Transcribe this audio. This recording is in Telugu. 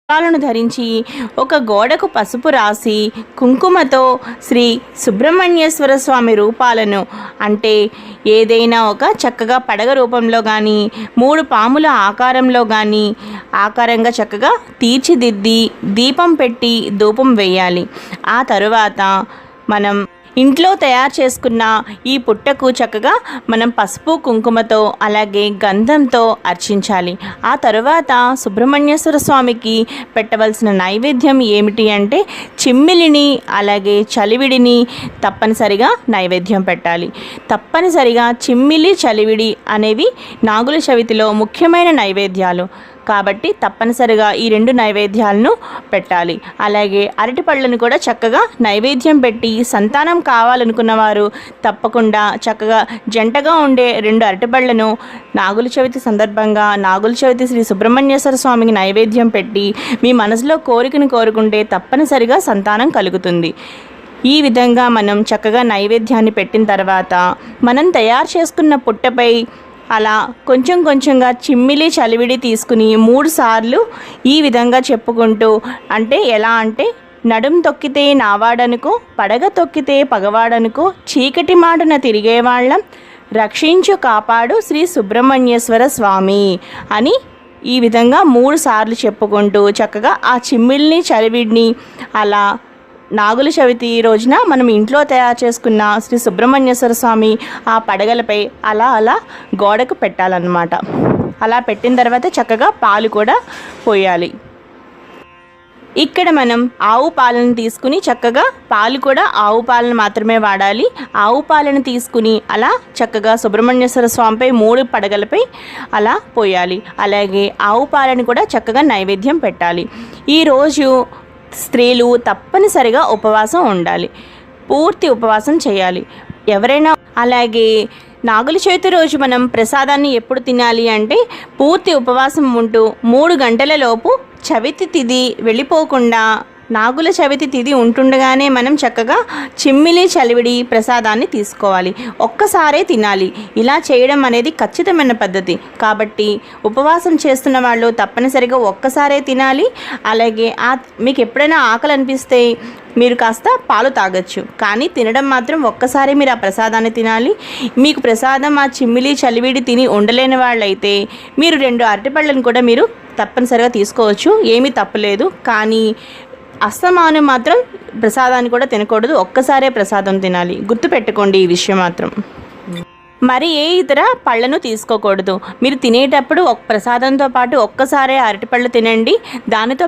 పాలను ధరించి ఒక గోడకు పసుపు రాసి కుంకుమతో శ్రీ సుబ్రహ్మణ్యేశ్వర స్వామి రూపాలను అంటే ఏదైనా ఒక చక్కగా పడగ రూపంలో కానీ 3 పాముల ఆకారంలో కానీ ఆకారంగా చక్కగా తీర్చిదిద్ది దీపం పెట్టి ధూపం వేయాలి. ఆ తరువాత మనం ఇంట్లో తయారు చేసుకున్న ఈ పుట్టకు చక్కగా మనం పసుపు కుంకుమతో అలాగే గంధంతో అర్చించాలి. ఆ తరువాత సుబ్రహ్మణ్యేశ్వర స్వామికి పెట్టవలసిన నైవేద్యం ఏమిటి అంటే చిమ్మిలిని అలాగే చలివిడిని తప్పనిసరిగా నైవేద్యం పెట్టాలి. తప్పనిసరిగా చిమ్మిలి చలివిడి అనేవి నాగుల చవితిలో ముఖ్యమైన నైవేద్యాలు కాబట్టి తప్పనిసరిగా ఈ 2 నైవేద్యాలను పెట్టాలి. అలాగే అరటి పళ్ళను కూడా చక్కగా నైవేద్యం పెట్టి సంతానం కావాలనుకున్న వారు తప్పకుండా చక్కగా జంటగా ఉండే 2 అరటిపళ్ళను నాగుల చవితి సందర్భంగా నాగుల చవితి శ్రీ సుబ్రహ్మణ్యేశ్వర స్వామికి నైవేద్యం పెట్టి మీ మనసులో కోరికను కోరుకుంటే తప్పనిసరిగా సంతానం కలుగుతుంది. ఈ విధంగా మనం చక్కగా నైవేద్యాన్ని పెట్టిన తర్వాత మనం తయారు చేసుకున్న పుట్టపై అలా కొంచెం కొంచెంగా చిమ్మిలి చలివిడి తీసుకుని 3 సార్లు ఈ విధంగా చెప్పుకుంటూ అంటే ఎలా అంటే నడుం తొక్కితే నావాడనుకో పడగ తొక్కితే పగవాడనుకో చీకటి మాటన తిరిగేవాళ్ళం రక్షించు కాపాడు శ్రీ సుబ్రహ్మణ్యేశ్వర స్వామి అని ఈ విధంగా 3 సార్లు చెప్పుకుంటూ చక్కగా ఆ చిమ్మిల్ని చలివిడిని అలా నాగుల చవితి రోజున మనం ఇంట్లో తయారు చేసుకున్న శ్రీ సుబ్రహ్మణ్యేశ్వర స్వామి ఆ పడగలపై అలా అలా గోడకు పెట్టాలన్నమాట. అలా పెట్టిన తర్వాత చక్కగా పాలు కూడా పోయాలి. ఇక్కడ మనం ఆవు పాలను తీసుకుని చక్కగా పాలు కూడా ఆవు పాలను మాత్రమే వాడాలి. ఆవు పాలను తీసుకుని అలా చక్కగా సుబ్రహ్మణ్యేశ్వర స్వామిపై 3 పడగలపై అలా పోయాలి. అలాగే ఆవు పాలను కూడా చక్కగా నైవేద్యం పెట్టాలి. ఈరోజు స్త్రీలు తప్పనిసరిగా ఉపవాసం ఉండాలి, పూర్తి ఉపవాసం చేయాలి. ఎవరైనా అలాగే నాగుల చవితి రోజు మనం ప్రసాదాన్ని ఎప్పుడు తినాలి అంటే పూర్తి ఉపవాసం ఉంటూ 3 గంటల లోపు చవితి తిథి వెళ్ళిపోకుండా నాగుల చవితి తిథి ఉంటుండగానే మనం చక్కగా చిమ్మిలి చలివిడి ప్రసాదాన్ని తీసుకోవాలి. ఒక్కసారే తినాలి. ఇలా చేయడం అనేది ఖచ్చితమైన పద్ధతి కాబట్టి ఉపవాసం చేస్తున్న వాళ్ళు తప్పనిసరిగా ఒక్కసారే తినాలి. అలాగే మీకు ఎప్పుడైనా ఆకలి అనిపిస్తే మీరు కాస్త పాలు తాగొచ్చు, కానీ తినడం మాత్రం ఒక్కసారి మీరు ఆ ప్రసాదాన్ని తినాలి. మీకు ప్రసాదం ఆ చిమ్మిలి చలివిడి తిని ఉండలేని వాళ్ళైతే మీరు 2 అరటిపళ్ళను కూడా మీరు తప్పనిసరిగా తీసుకోవచ్చు, ఏమీ తప్పులేదు. కానీ అస్తమానం మాత్రం ప్రసాదాన్ని కూడా తినకూడదు, ఒక్కసారే ప్రసాదం తినాలి. గుర్తుపెట్టుకోండి ఈ విషయం మాత్రం. మరి ఏ ఇతర పళ్ళను తీసుకోకూడదు. మీరు తినేటప్పుడు ప్రసాదంతో పాటు ఒక్కసారే అరటిపళ్ళు తినండి. దానితో